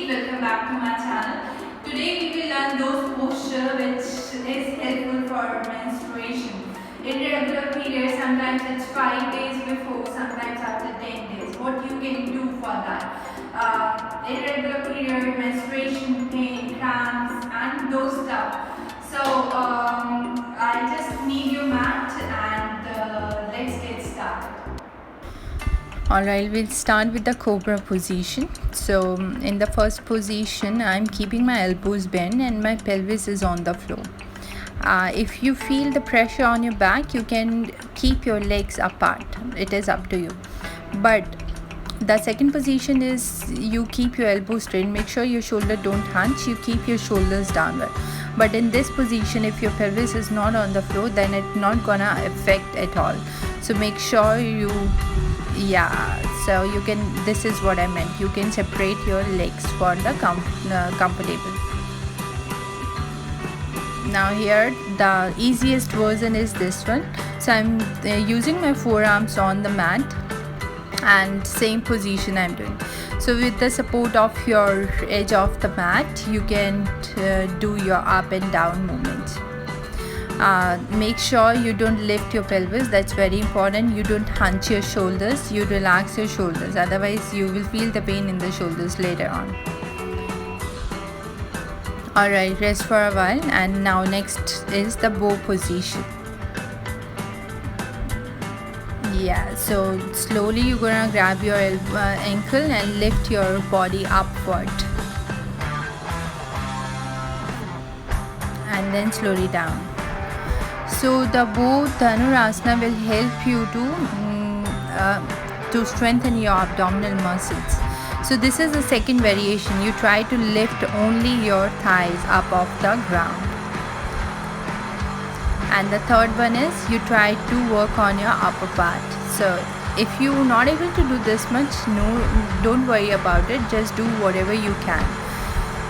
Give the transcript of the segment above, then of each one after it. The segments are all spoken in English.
welcome back to my channel. Today we will learn those posture which is helpful for menstruation. Irregular periods, sometimes it's 5 days before, sometimes after 10 days. What you can do for that? Irregular period, menstruation, pain, cramps and those stuff. So I just need your mat and let's get started. Alright, we'll start with the cobra position. So in the first position, I'm keeping my elbows bent and my pelvis is on the floor. If you feel the pressure on your back, you can keep your legs apart. It is up to you. But the second position is you keep your elbows straight. Make sure your shoulder don't hunch. You keep your shoulders downward. But in this position, if your pelvis is not on the floor, then it's not gonna affect at all. So make sure you so you can, this is what I meant, you can separate your legs for the comfortable. Now here the easiest version is this one. So I'm using my forearms on the mat and same position I'm doing. So with the support of your edge of the mat, you can do your up and down movements. Make sure you don't lift your pelvis, that's very important. You don't hunch your shoulders, you relax your shoulders, otherwise you will feel the pain in the shoulders later on. Alright, rest for a while. And now next is the bow position. So slowly you're gonna grab your ankle and lift your body upward and then slowly down. So the bow Dhanurasana will help you to strengthen your abdominal muscles. So this is the second variation. You try to lift only your thighs up off the ground. And the third one is you try to work on your upper part. So if you're not able to do this much, don't worry about it. Just do whatever you can.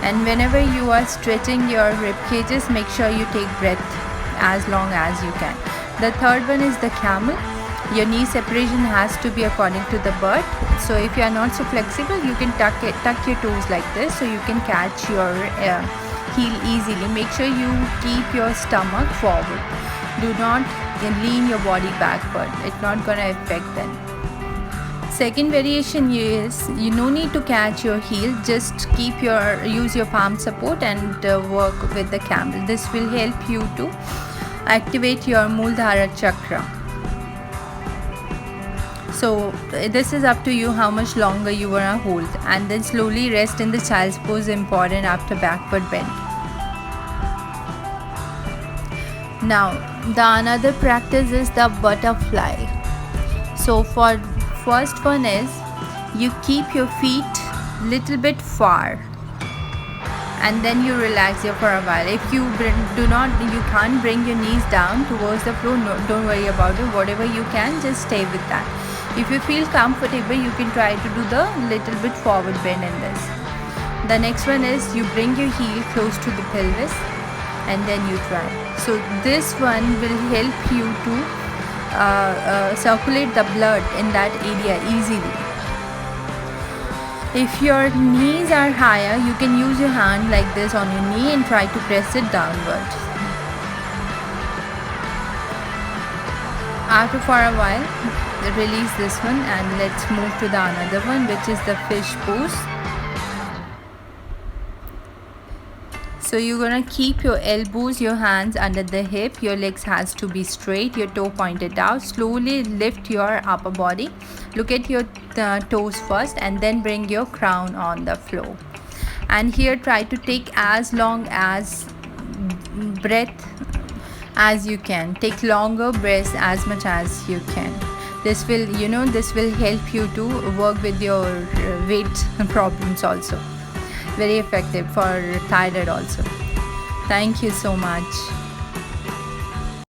And whenever you are stretching your rib cages, make sure you take breath as long as you can. The third one is the camel. Your knee separation has to be according to the bird. So if you are not so flexible, you can tuck your toes like this so you can catch your heel easily. Make sure you keep your stomach forward. Do not lean your body backward. It's not gonna affect them. Second variation is you no need to catch your heel, just use your palm support and work with the camel. This will help you to activate your Muladhara chakra. So this is up to you how much longer you wanna hold, and then slowly rest in the child's pose, important after backward bend. Now the another practice is the butterfly. So for first one is you keep your feet little bit far and then you relax here for a while. If you can't bring your knees down towards the floor, don't worry about it. Whatever you can, just stay with that. If you feel comfortable, you can try to do the little bit forward bend in this. The next one is you bring your heel close to the pelvis and then you try. So this one will help you to circulate the blood in that area easily. If your knees are higher, you can use your hand like this on your knee and try to press it downward. After for a while, release this one and let's move to the another one, which is the fish pose. So you're gonna keep your elbows, your hands under the hip, your legs has to be straight, your toe pointed out. Slowly lift your upper body. Look at your toes first and then bring your crown on the floor. And here try to take as long as breath as you can. Take longer breaths as much as you can. This will help you to work with your weight problems also. Very effective for thyroid also. Thank you so much.